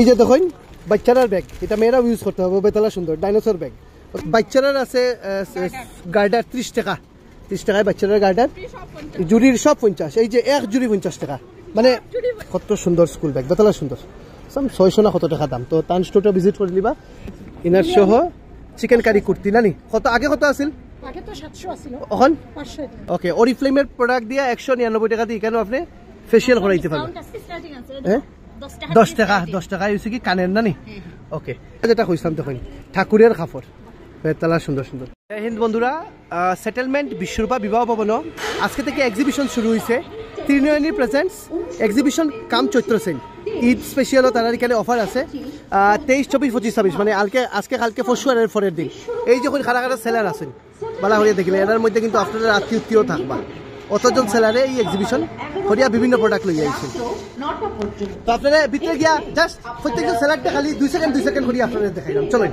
এই যে দেখুন বাচ্চারার ব্যাগ, এটা মেয়েরাও ইউজ করতে হবে, বেতলা সুন্দর ডাইনোসর ব্যাগ। বাচ্চারার আছে গার্ডার 30 টাকা, 30 টাকায় বাচ্চারার গার্ডার, জুড়ির সব 50। এই যে এক জুড়ি 50 টাকা, মানে কত সুন্দর স্কুল ব্যাগ, বেতলা সুন্দর। 600 না কত টাকা দাম। তো তান স্টোরটা ভিজিট করে নিবা। ইনার সহ চিকেন কারি কুর্তি নানি কত আগে কত আছিল? আগে তো 700 আছিল, এখন 500। ওকে, অরিফ্লেমের প্রোডাক্ট দিয়া 199 টাকা দিয়ে কেন আপনি ফেশিয়াল করাইতে পারবেন। হ্যাঁ 10 টাকা হয়েছে কি কানের নানি। ওকে, যেটা কইছিলাম দেখুন ঠাকুরের কাপড়, বেতলা সুন্দর সুন্দর। হিন্দ বন্ধুরা, সেটেলমেন্ট বিশ্বরূপা বিবাহ ভবন আজকে থেকে এক্সিবিশন শুরু হয়েছে। ত্রিনয়নী প্রেজেন্টস এক্সিবিশন কাম চৈত্র সেন ঈদ স্পেশালও তারা এখানে অফার আছে 23, 24, 25, 26, মানে আজকে কালকে পরশু আর পরের দিন। এই যখন খারা খারা সেলার আছেন বালা হরিয়া দেখলে এর মধ্যে কিন্তু আপনারা আত্মীয় থাকবা। অতজন সেলারে এই এক্সিবিশন হরিয়া বিভিন্ন প্রোডাক্ট লইয়া আইছেন। তো আপনারা ভিতরে গিয়া জাস্ট প্রত্যেকটা সেলারটা খালি 2 সেকেন্ড করিয়া আপনারা দেখাইলাম। চলেন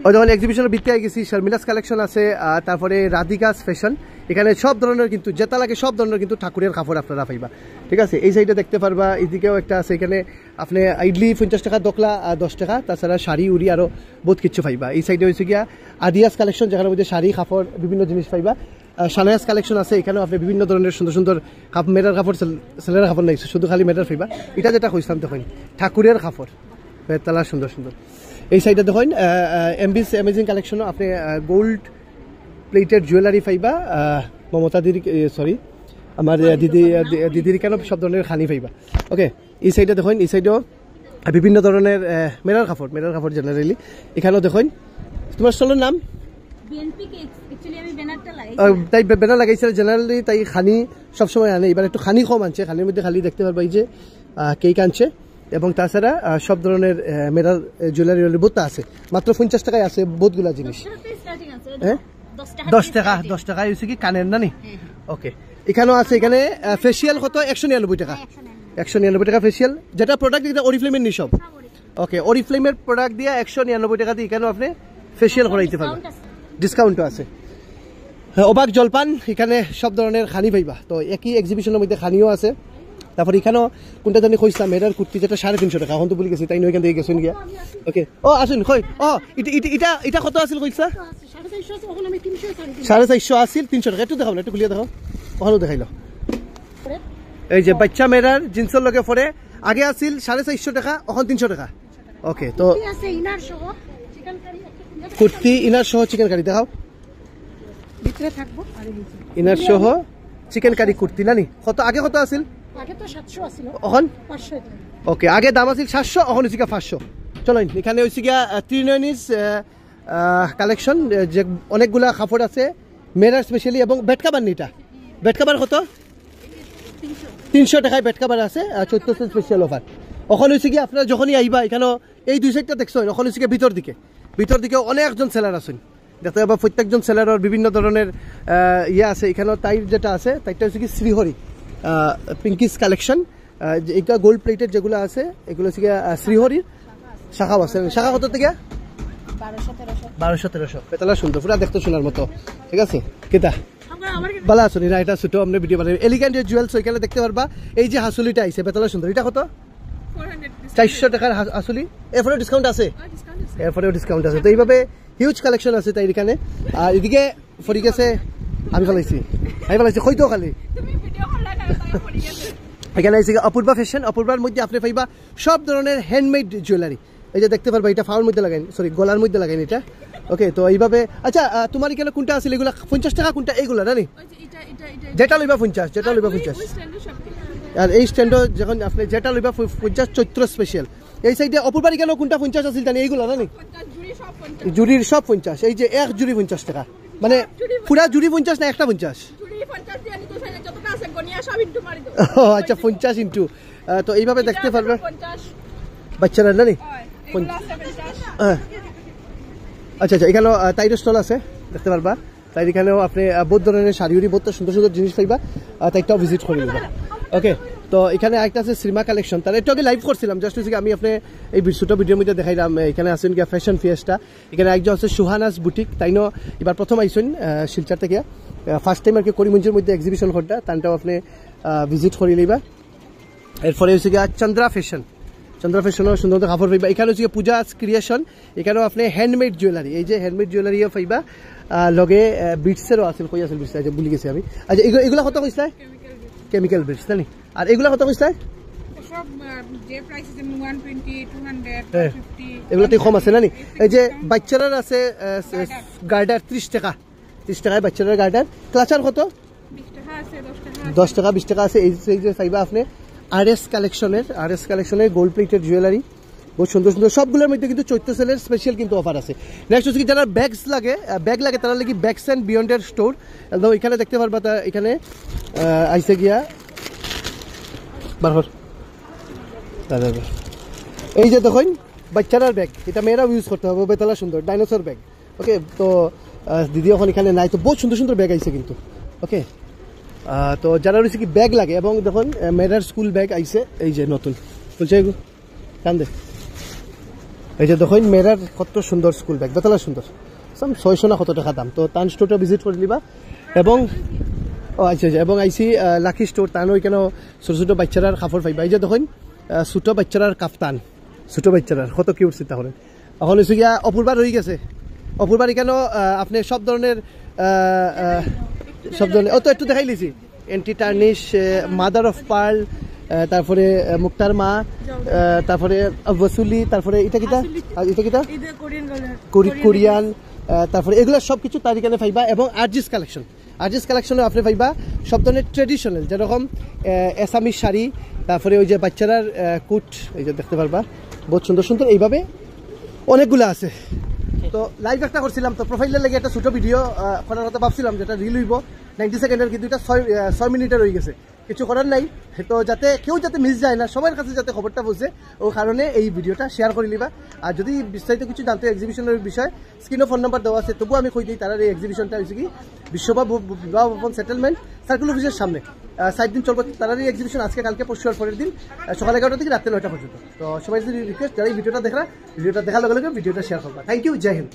ওই যখন এক্সিবিশনের ভিতরে গেছি, শারমিলাস কালেকশন আছে, তারপরে রাধিকাস ফ্যাশন, এখানে সব ধরনের কিন্তু যেটা লাগে সব ধরনের কিন্তু ঠাকুরের কাপড় আপনারা পাইবা। ঠিক আছে, এই সাইডে দেখতে পারবা, এইদিকেও একটা আছে, এখানে আপনি ইডলি 50 টাকা, দোকলা 10 টাকা, তাছাড়া শাড়ি উড়ি আরও বহুত কিছু পাইবা। এই সাইডে হয়েছে গিয়া আদিয়াস কালেকশন, যেখানে মধ্যে শাড়ি কাপড় বিভিন্ন জিনিস পাইবা। সানায়াস কালেকশন আছে, এখানেও আপনি বিভিন্ন ধরনের সুন্দর সুন্দর মেটার কাপড়, ছেলের কাপড় নাই, শুধু খালি মেটার পাইবা। এটা যেটা কইছিলাম দেখুন ঠাকুরের কাপড়, বেতলা সুন্দর সুন্দর। এই সাইডে দেখুন এমবিস অ্যামেজিং কালেকশনও আপনি গোল্ড প্লেটেড জুয়েলারি পাইবা। মমতা দিদি, সরি আমার দিদির কেন সব ধরনের খানি পাইবা। ওকে, এই সাইডে দেখুন, এই সাইডেও বিভিন্ন ধরনের মেরার কাপড় জেনারেলি। এখানেও দেখুন, তোমার স্টলের নাম তাই ব্যানার লাগাইছিল জেনারেলি, তাই খানি সবসময় আনে, এবার একটু খানি কম আনছে, খানির মধ্যে খালি দেখতে পারবা এই যে কেক আনছে, এবং তাছাড়া সব ধরনের মেরার জুয়েলারি বোধটা আছে, মাত্র 50 টাকায় আছে বহুতগুলা জিনিস। হ্যাঁ 10 টাকা হয়েছে কি কানের নানি। ওকে, এখানেও আছে, এখানে ফেসিয়াল কত 199 টাকা, 199 টাকা ফেসিয়াল, যেটা প্রোডাক্ট এটা অরিফ্লেমের নি সব। ওকে, অরিফ্লেমের প্রোডাক্ট দিয়ে 199 টাকা দিয়ে এখানেও আপনি ফেসিয়াল করাইতে পারবেন, ডিসকাউন্টও আছে। অবাক জলপান, এখানে সব ধরনের খানি পাইবা। তো একই এক্সিবিশনের মধ্যে খানিও আছে। তারপর এখানেও কোনটা জানি কইছিলাম মেয়েরার কুর্তি, যেটা 350 টাকা, এখন তো বলে গেছি, তাই নয় এখান থেকে গেছেন গিয়া। ওকে, ও আসুন কই, ও এটা কত আছিল কইছা? 450 আছিল, 300 টাকা। একটু দেখাও না, একটু খুলিয়ে দেখাও, ওখানেও দেখাইল। এই যে বাচ্চা মেয়েরার জিন্সের লগে পরে, আগে আছিল 450 টাকা, এখন 300 টাকা। ওকে, তো কুর্তি ইনার সহ চিকেন কারি দেখাও, ইনার সহ চিকেন কারি কুর্তি নানি কত আগে কত আছিল? আগে তো 700 আছিল, এখন 500। ওকে, আগে দাম আছিল 700, এখন হইছে 500। চলেন, এখানে হইছে গিয়া ত্রিনয়নীস কালেকশন, যে অনেকগুলা কাপড় আছে মেয়েরার স্পেশালি, এবং বেডকাভার নিটা, বেডকাভার কত? 300 টাকায় বেডকাভার আছে, 14 স্পেশাল অফার। এখন হইছে গিয়া আপনারা যখনই আইবা, এখানে এই 2 সাইডটা দেখছো, এখন হইছে গিয়া ভিতর দিকে অনেকজন সেলার আছেন, দেখতে পাবা প্রত্যেকজন সেলারের বিভিন্ন ধরনের ইয়ে আছে। এখানেও তাইর যেটা আছে, তাইটা হচ্ছে কি শ্রীহরি পিঙ্কিস কালেকশন, এটা গোল্ড প্লেটেড যেগুলো আছে, এগুলো হচ্ছে গিয়া শ্রীহরির শাখাও আছে। শাখা কত থেকে? 1200-1300। বেতলা সুন্দর, পুরা দেখতে শোনার মতো। ঠিক আছে, কেতা ভালো আসুন না, এটা ছোট আমরা ভিডিও বানাই। এলিগেন্ট জুয়েলস ওইখানে দেখতে পারবা। এই যে হাসুলিটা আইছে বেতলা সুন্দর, এটা কত? 400 টাকার হাসুলি, এরপরেও ডিসকাউন্ট আছে, তো এইভাবে হিউজ কালেকশন আছে তাই এখানে। আর এদিকে ফরি গেছে, আমি ফেলাইছি হয়তো খালি এখানে আইসি অপূর্বা ফ্যাশন। অপূর্বার মধ্যে আপনি পাইবা সব ধরনের হ্যান্ডমেড জুয়েলারি। এই যে দেখতে পারবা, এটা ফাওয়ার মধ্যে লাগাইন, সরি গলার মধ্যে লাগাইন এটা। ওকে, তো এইভাবে। আচ্ছা, তোমার এখানে কোনটা আছে এগুলা 50 টাকা, কোনটা এইগুলা জানি? যেটা লইবা 50, আর এই স্ট্যান্ডও যখন আপনি যেটা লইবা 50 চৈত্র স্পেশাল। এই সাইডে অপূর্বার এখানেও কোনটা 50 আছিল জানি, এইগুলা জানি? জুড়ির সব 50। এই যে এক জুড়ি 50 টাকা, মানে পুরা জুড়ি 50 না একটা 50? আচ্ছা, 50 ইন্টু। তো এইভাবে দেখতে পারবে বাচ্চারা জানি। আচ্ছা, এখানেও তাইর স্টল আছে, দেখতে পারবা। তাই এখানেও আপনি বহুত ধরনের শাড়ি বহুত সুন্দর সুন্দর জিনিস পাইবা, তাইটাও ভিজিট করে নিবা। ওকে, তো এখানে একটা আছে শ্রীমা কালেকশন, তার একটু আগে লাইভ করছিলাম, জাস্ট হচ্ছে আমি আপনি এই ছোটো ভিডিওর মধ্যে দেখাইলাম। এখানে আসেন গিয়া ফ্যাশন ফিয়েস্টা, এখানে একজন আছে সুহানাস বুটিক, তাইনও এবার প্রথম আইসেন শিলচার থেকে, ফার্স্ট টাইম আর কি করিমগঞ্জের মধ্যে এক্সিবিশন ঘরটা, তানটাও আপনি ভিজিট করে নিবা। এরপরে হচ্ছে গিয়া চন্দ্রা ফ্যাশন, চন্দ্রা ফ্যাশনের সুন্দর কাপড় পাইবা। এখানে হচ্ছে পূজা ক্রিয়েশন, এখানেও আপনি হ্যান্ডমেড জুয়েলারি, এই যে হ্যান্ডমেড জুয়েলারিও পাইবা, লগে বিটসেরও আছে, কই আছে বিটস, ভুলে গেছি আমি। আচ্ছা এগুলা কত কইছে? কেমিক্যাল বিটস জানি। আর এগুলা কত কইছে? সব যে প্রাইস আছে 120 200 250 এগুলাতে কম আছে না নি? এই যে বাচ্চারার আছে গার্ডার 30 টাকা, 30 টাকায় বাচ্চারার গার্ডার। ক্লাচার কত? 20 টাকা আছে, 10 টাকা 20 টাকা আছে। এই যে পাইবা আপনি আরএস কালেকশনের গোল্ড প্লেটেড জুয়েলারি, বহুত সুন্দর সুন্দর। সবগুলোর মধ্যে কিন্তু চৈত্র সেলের স্পেশাল কিন্তু অফার আছে। নেক্সট হচ্ছে কি যারা ব্যাগ লাগে তারা লাগি ব্যাগস অ্যান্ড বিয়ন্ডের স্টোর। একদম এখানে দেখতে পারবা, এখানে আইসে গিয়া বারবার এই যে দেখুন বাচ্চারার ব্যাগ, এটা মেয়েরাও ইউজ করতে হবে, বেতলা সুন্দর ডাইনোসর ব্যাগ। ওকে, তো দিদি এখন এখানে নাই, তো বহুত সুন্দর সুন্দর ব্যাগ আইছে কিন্তু। ওকে, তো যারা রয়েছে কি ব্যাগ লাগে, এবং দেখুন মেয়েরার স্কুল ব্যাগ আইছে, এই যে নতুন বলছে কান দে, এই যে দেখুন মেয়েরার কত সুন্দর স্কুল ব্যাগ, বেতলা সুন্দর, 600 না কত টাকা দাম। তো তান স্টোরটা ভিজিট করে নিবা। এবং আচ্ছা এবং আইসি লাকি স্টোর, তানও এখানেও ছোটো ছোটো বাচ্চারার কাপড় পাইবা। এই যে দেখুন ছোটো বাচ্চারার কাফতান, ছোটো বাচ্চারার কত কিউট চিন্তা করেন। এখন হচ্ছে গিয়া অপূর্বার রয়ে গেছে, অপূর্বার এখানেও আপনি সব ধরনের তো একটু দেখাই লিছি, anti tarnish, mother of pearl, তারপরে মুক্তার মা, তারপরে বসুলি, তারপরে এটা কিটা কোরিয়ান, তারপরে এগুলো সব কিছু তার এখানে পাইবা। এবং আরজিস কালেকশনে আপনি পাইবা সব ধরনের ট্রেডিশনাল, যেরকম এসামিস শাড়ি, তারপরে ওই যে বাচ্চারার কুট, এই যে দেখতে পারবা বহুত সুন্দর সুন্দর, এইভাবে অনেকগুলো আছে। তো লাইভ একটা করছিলাম, তো প্রোফাইলের লাগে একটা ছোটো ভিডিও করার কথা ভাবছিলাম, যেটা রিল হইব 90 সেকেন্ডের, কিন্তু এটা 6 মিনিটের হয়ে গেছে। কিছু করার নাই, তো যাতে কেউ যাতে মিস যায় না, সবার কাছে যাতে খবরটা পৌঁছে, ও কারণে এই ভিডিওটা শেয়ার করে নিবা। আর যদি বিস্তারিত কিছু জানতে এক্সিবিশনের বিষয়, স্ক্রিনে ফোন নাম্বার দেওয়া আছে, তবুও আমি কই দিই, তারা এই এক্সিবিশনটা হয়েছে কি বিবাহ ভবন সেটেলমেন্ট সার্কুল অফিসের সামনে 7 দিন চলবে। তারা এই এক্সিবিশন আজকে, কালকে, পরশু আর পরের দিন সকাল 11টা থেকে রাত্রে 9টা পর্যন্ত। তো সবাই যদি রিকোয়েস্ট, যারা এই ভিডিওটা দেখার লগে লগে ভিডিওটা শেয়ার করবা। থ্যাংক ইউ, জয় হিন্দ।